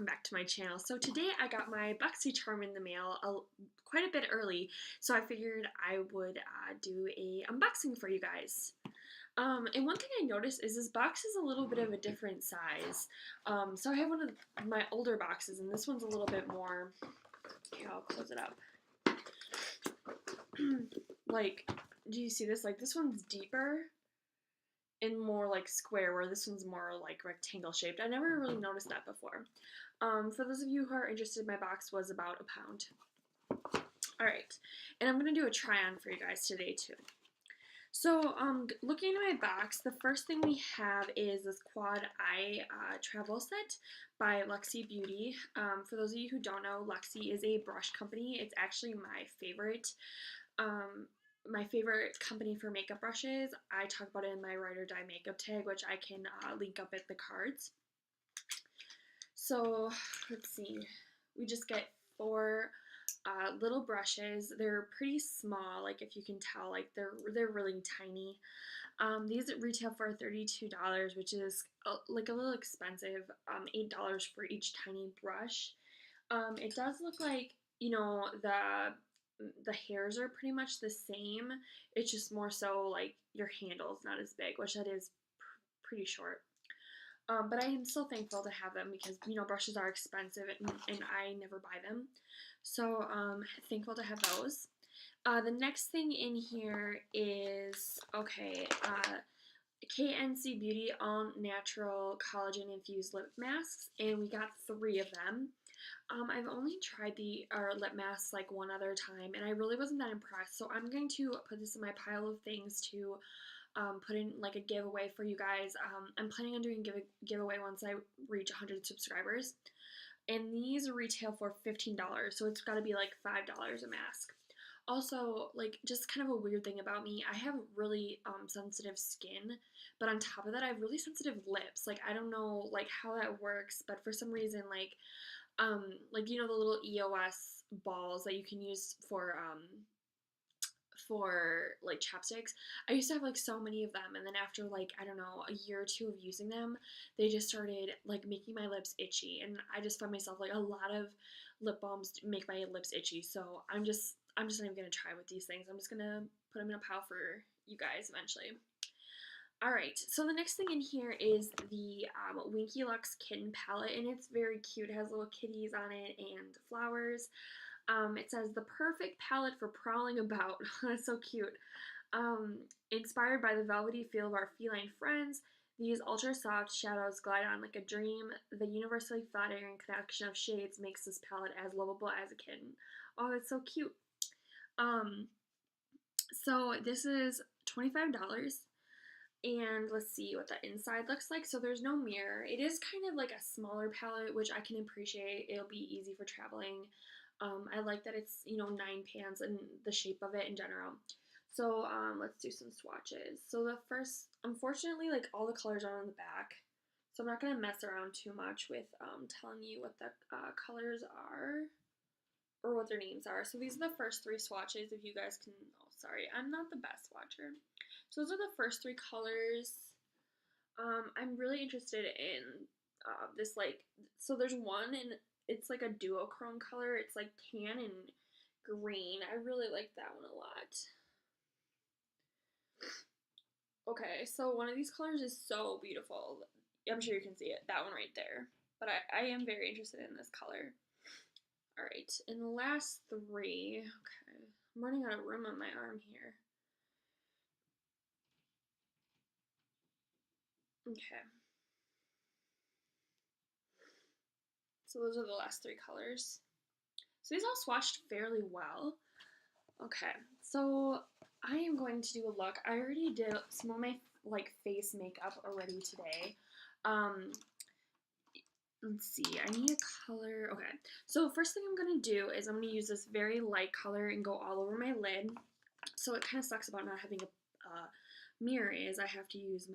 welcome back to my channel. So today I got my Boxycharm in the mail quite a bit early, so I figured I would do a unboxing for you guys. And one thing I noticed is this box is a little bit of a different size. So I have one of my older boxes, and this one's a little bit more, here, I'll close it up. Like, do you see this? Like, this one's deeper and more like square, where this one's more like rectangle shaped. I never really noticed that before. For those of you who are interested, my box was about £1. Alright, and I'm going to do a try-on for you guys today too. So, looking at my box, the first thing we have is this Quad Eye travel set by Lucksee Beauty. For those of you who don't know, Luxie is a brush company. It's actually my favorite company for makeup brushes. I talk about it in my Ride or Die makeup tag, which I can link up at the cards. So, let's see. We just get 4 little brushes. They're pretty small, like if you can tell, like they're really tiny. These retail for $32, which is like a little expensive. $8 for each tiny brush. It does look like, you know, the hairs are pretty much the same. It's just more so like your handle's not as big, which that is pretty short. But I am still thankful to have them because, you know, brushes are expensive and I never buy them. So, thankful to have those. The next thing in here is, okay, Kitten Beauty All Natural Collagen Infused Lip Masks, and we got 3 of them. I've only tried the lip masks like one other time, and I really wasn't that impressed, so I'm going to put this in my pile of things to put in like a giveaway for you guys. I'm planning on doing a giveaway once I reach 100 subscribers, and these retail for $15, so it's got to be like $5 a mask. Also, like, just kind of a weird thing about me, I have really sensitive skin, but on top of that, I have really sensitive lips. Like, I don't know like how that works, but for some reason, like you know, the little EOS balls that you can use for like chapsticks. I used to have like so many of them, and then after like, I don't know, a year or 2 of using them, they just started like making my lips itchy, and I just found myself like a lot of lip balms make my lips itchy. So I'm just not even gonna try with these things. I'm just gonna put them in a pile for you guys eventually. Alright, so the next thing in here is the Winkylux Kitten palette, and it's very cute. It has little kitties on it and flowers. It says, the perfect palette for prowling about. That's so cute. Inspired by the velvety feel of our feline friends, these ultra soft shadows glide on like a dream. The universally flattering connection of shades makes this palette as lovable as a kitten. Oh, that's so cute. So this is $25. And let's see what the inside looks like. So there's no mirror. It is kind of like a smaller palette, which I can appreciate. It'll be easy for traveling. I like that it's, you know, 9 pans and the shape of it in general. So let's do some swatches. So the first, unfortunately, like all the colors are on the back. So I'm not going to mess around too much with telling you what the colors are or what their names are. So these are the first 3 swatches. If you guys can, oh sorry, I'm not the best swatcher. So those are the first 3 colors. I'm really interested in this, like, so there's one and it's like a duochrome color. It's like tan and green. I really like that one a lot. Okay, so one of these colors is so beautiful. I'm sure you can see it. That one right there. But I am very interested in this color. Alright, and the last 3. Okay, I'm running out of room on my arm here. Okay. So those are the last 3 colors. So these all swatched fairly well. Okay, so I am going to do a look. I already did some of my like face makeup already today. Let's see, I need a color. Okay, so first thing I'm going to do is I'm going to use this very light color and go all over my lid. So it kind of sucks about not having a mirror is I have to use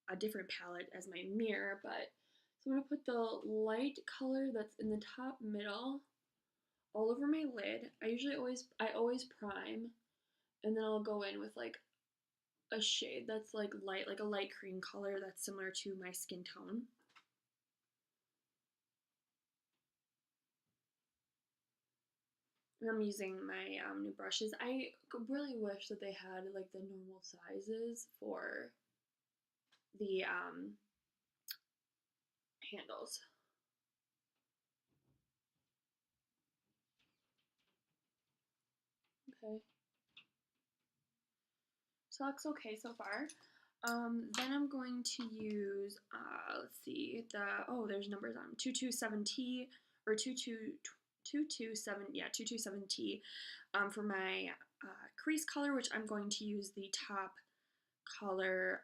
a different palette as my mirror, but so I'm going to put the light color that's in the top middle all over my lid. I always prime, and then I'll go in with like a shade that's like light, like a light cream color that's similar to my skin tone. I'm using my new brushes. I really wish that they had like the normal sizes for the handles. Okay. So that looks okay so far. Then I'm going to use, let's see, there's numbers on them. 227T, or 227, yeah, 227T, for my crease color, which I'm going to use the top color,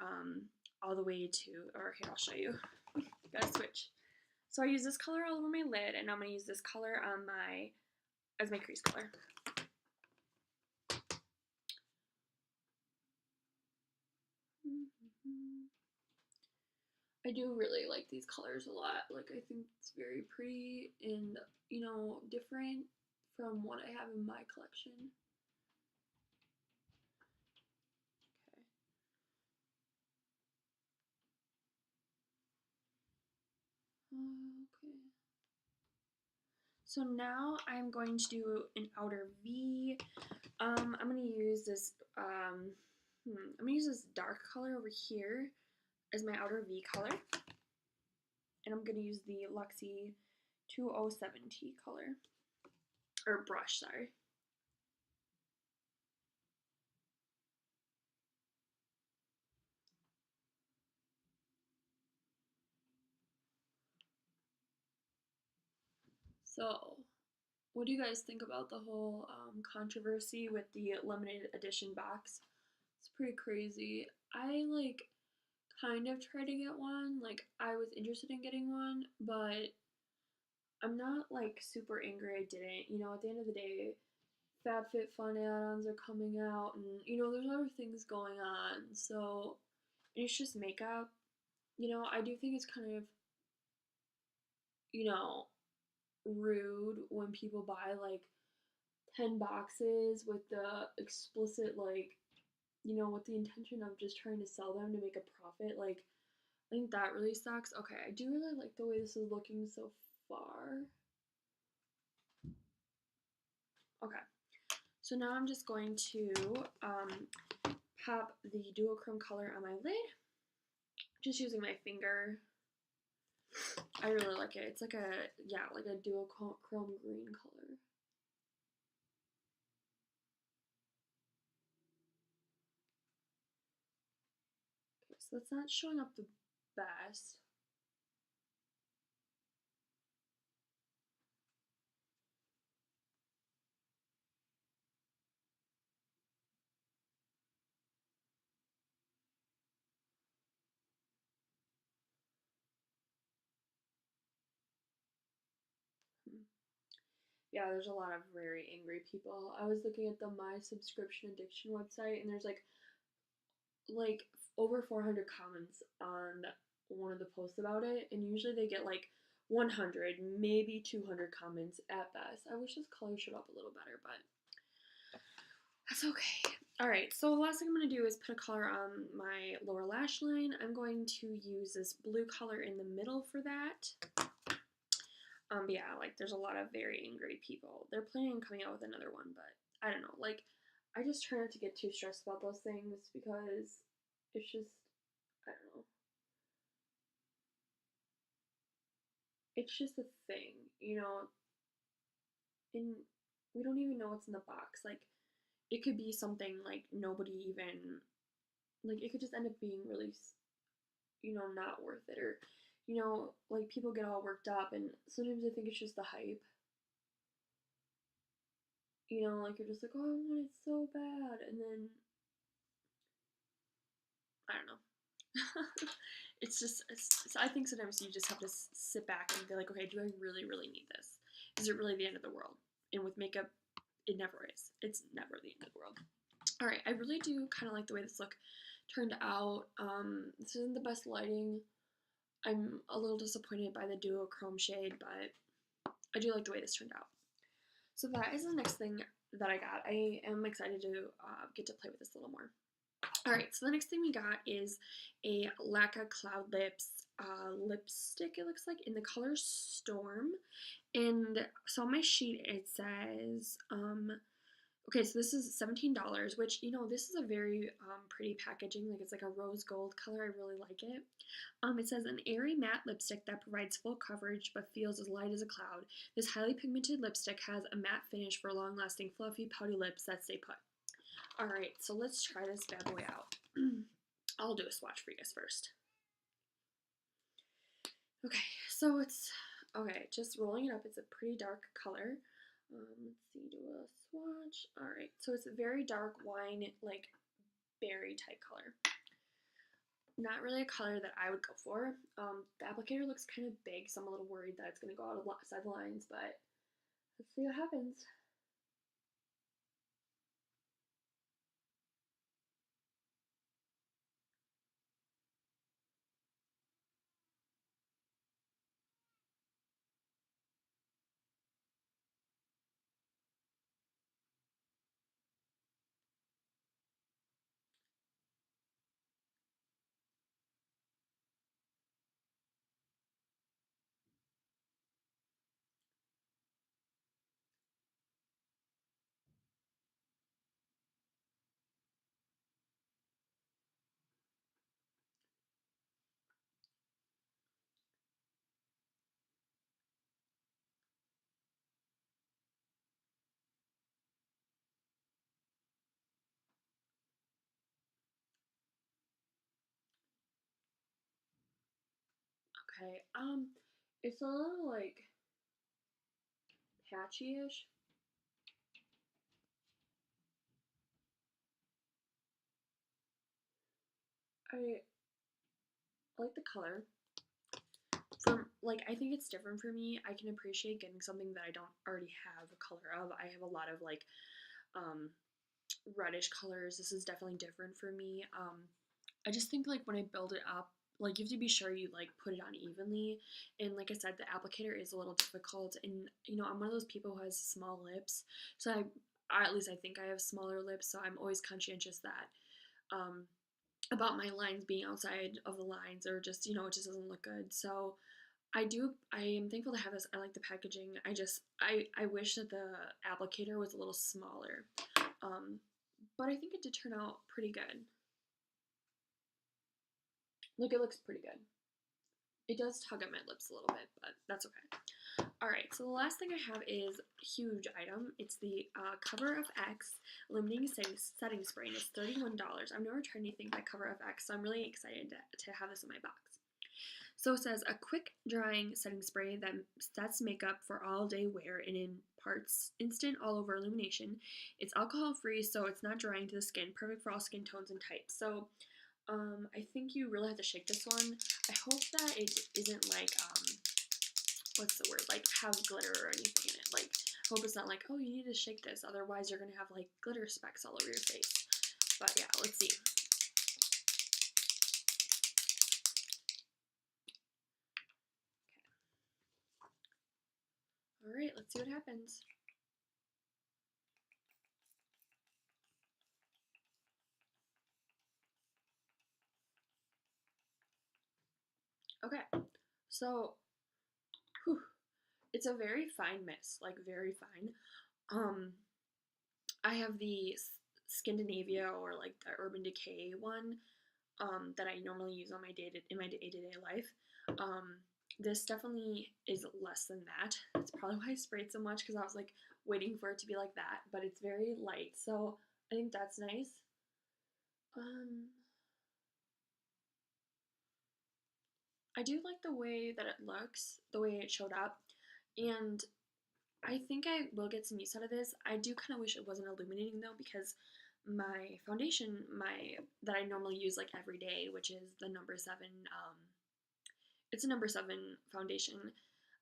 all the way to, or here, I'll show you. Gotta switch. So I use this color all over my lid, and I'm gonna use this color on as my crease color. I do really like these colors a lot. Like, I think it's very pretty and, you know, different from what I have in my collection. Okay. So now I'm going to do an outer V. I'm gonna use this, I'm gonna use this dark color over here as my outer V color. And I'm gonna use the Luxie 207T color, or brush, sorry. So, what do you guys think about the whole controversy with the limited edition box? It's pretty crazy. I like kind of tried to get one. Like, I was interested in getting one, but I'm not like super angry I didn't. You know, at the end of the day, FabFitFun add-ons are coming out, and you know, there's other things going on. So, and it's just makeup. You know, I do think it's kind of, you know, rude when people buy like 10 boxes with the explicit, like, you know, with the intention of just trying to sell them to make a profit. Like, I think that really sucks. Okay, I do really like the way this is looking so far. Okay, so now I'm just going to pop the duochrome color on my lid, just using my finger. I really like it. It's like a, yeah, like a duochrome green color. Okay, so that's not showing up the best. Yeah, there's a lot of very angry people. I was looking at the My Subscription Addiction website, and there's like over 400 comments on one of the posts about it, and usually they get like 100, maybe 200 comments at best. I wish this color showed up a little better, but that's okay. Alright, so the last thing I'm going to do is put a color on my lower lash line. I'm going to use this blue color in the middle for that. But yeah, like, there's a lot of very angry people. They're planning on coming out with another one, but I don't know. Like, I just try not to get too stressed about those things because it's just, I don't know. It's just a thing, you know, and we don't even know what's in the box. Like, it could be something like nobody even, like, it could just end up being really, you know, not worth it, or, you know, like, people get all worked up, and sometimes I think it's just the hype. You know, like, you're just like, oh, I want it so bad, and then, I don't know. I think sometimes you just have to sit back and be like, okay, do I really, really need this? Is it really the end of the world? And with makeup, it never is. It's never the end of the world. All right, I really do kind of like the way this look turned out. This isn't the best lighting. I'm a little disappointed by the duochrome shade, but I do like the way this turned out. So that is the next thing that I got. I am excited to get to play with this a little more. Alright, so the next thing we got is a Laqa Cloud Lips lipstick, it looks like, in the color Storm. And so on my sheet it says, okay, so this is $17, which, you know, this is a very pretty packaging. Like, it's like a rose gold color. I really like it. It says an airy matte lipstick that provides full coverage but feels as light as a cloud. This highly pigmented lipstick has a matte finish for long-lasting, fluffy, pouty lips that stay put. Alright, so let's try this bad boy out. I'll do a swatch for you guys first. Okay, so it's, okay, just rolling it up. It's a pretty dark color. Let's see, do a swatch. Alright, so it's a very dark wine, like berry type color. Not really a color that I would go for. The applicator looks kind of big, so I'm a little worried that it's going to go out outside the lines, but let's see what happens. Okay, it's a little like patchy-ish. I like the color. Like, I think it's different for me. I can appreciate getting something that I don't already have a color of. I have a lot of like reddish colors. This is definitely different for me. I just think like when I build it up, like you have to be sure you like put it on evenly. And like I said, the applicator is a little difficult. And you know, I'm one of those people who has small lips, so I at least I think I have smaller lips. So I'm always conscientious that about my lines being outside of the lines, or just, you know, it just doesn't look good. So I am thankful to have this. I like the packaging. I wish that the applicator was a little smaller. Um, but I think it did turn out pretty good. Look, it looks pretty good. It does tug at my lips a little bit, but that's okay. Alright, so the last thing I have is a huge item. It's the Cover FX Illuminating Setting Spray, and it's $31. I've never tried anything by Cover FX, so I'm really excited to have this in my box. So it says a quick drying setting spray that sets makeup for all day wear and imparts instant all over illumination. It's alcohol free, so it's not drying to the skin, perfect for all skin tones and types. So I think you really have to shake this one. I hope that it isn't like, what's the word, like have glitter or anything in it. Like, I hope it's not like, oh, you need to shake this, otherwise you're gonna have like glitter specks all over your face. But yeah, let's see. Alright, let's see what happens. Okay, so, whew, it's a very fine mist, like very fine. I have the Scandinavia, or like the Urban Decay one, that I normally use on my in my day-to-day life. This definitely is less than that. That's probably why I sprayed so much, because I was like waiting for it to be like that, but it's very light, so I think that's nice. I do like the way that it looks, the way it showed up, and I think I will get some use out of this. I do kind of wish it wasn't illuminating though, because my foundation, that I normally use like every day, which is the number 7, it's a number 7 foundation.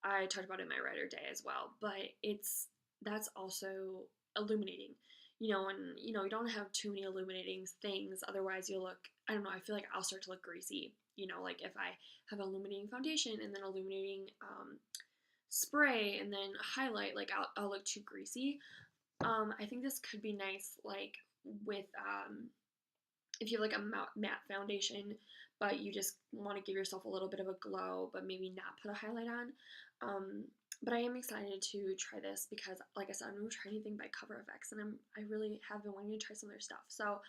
I talked about it in my Writer Day as well, but that's also illuminating. You know, and you know, you don't have too many illuminating things, otherwise you'll look, I don't know, I feel like I'll start to look greasy. You know, like if I have illuminating foundation and then illuminating spray and then highlight, like I'll look too greasy. I think this could be nice, like with if you have like a matte foundation, but you just want to give yourself a little bit of a glow, but maybe not put a highlight on. But I am excited to try this because, like I said, I've never tried anything by Cover FX, and I really have been wanting to try some of their stuff. So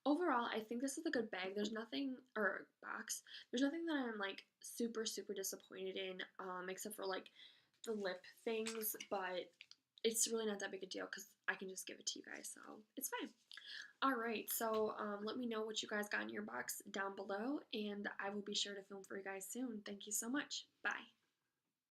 overall, I think this is a good bag. There's nothing, or box, there's nothing that I'm like super, super disappointed in, except for like the lip things, but it's really not that big a deal because I can just give it to you guys, so it's fine. Alright, so let me know what you guys got in your box down below, and I will be sure to film for you guys soon. Thank you so much. Bye.